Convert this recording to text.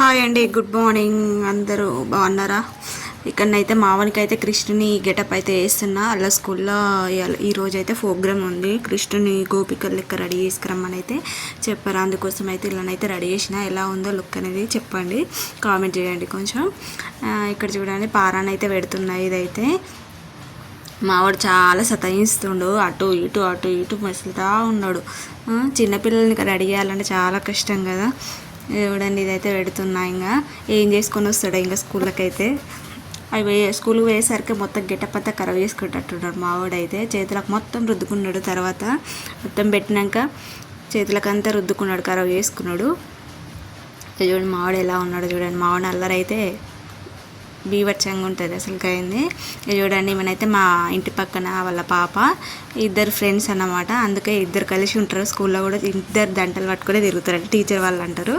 Hi అండి, good morning. అందరూ బాగున్నారా? ఇక్కడనైతే మావనికైతే కృష్ణుని గెటప్ అయితే వేస్తున్నా. అలా స్కూల్లో ఈరోజు అయితే ప్రోగ్రామ్ ఉంది. కృష్ణుని గోపికల లెక్క రెడీ చేసుకురమ్మని అయితే చెప్పారు. అందుకోసం అయితే ఇలానైతే రెడీ చేసిన. ఎలా ఉందో లుక్ అనేది చెప్పండి, కామెంట్ చేయండి కొంచెం. ఇక్కడ చూడండి, పారాన్ని అయితే పెడుతున్నాయి. ఇదైతే మావాడు చాలా సతాయిస్తుండు, అటు ఇటు మసులుతా ఉన్నాడు. చిన్నపిల్లల్ని రెడీ చేయాలంటే చాలా కష్టం కదా. చూడండి, ఇదైతే పెడుతున్నా. ఇంకా ఏం చేసుకొని వస్తాడు ఇంకా స్కూళ్ళకైతే. అవి స్కూల్కి పోయేసరికి మొత్తం గెటప్ అంతా ఖరాబ్ చేసుకుంటున్నాడు మావాడైతే. చేతులకు మొత్తం రుద్దుకున్నాడు. తర్వాత మొత్తం పెట్టినాక చేతులకు అంతా రుద్దుకున్నాడు, ఖరాబ్ చేసుకున్నాడు. చూడండి మావాడు ఎలా ఉన్నాడు. చూడండి, మావాడు అల్లరైతే బీభత్సంగా ఉంటుంది అసలుకి అయింది. చూడండి, ఈమెనైతే మా ఇంటి పక్కన వాళ్ళ పాప, ఇద్దరు ఫ్రెండ్స్ అన్నమాట. అందుకే ఇద్దరు కలిసి ఉంటారు. స్కూల్లో కూడా ఇద్దరు దంటలు పట్టుకొని తిరుగుతారు, టీచర్ వాళ్ళు అంటారు.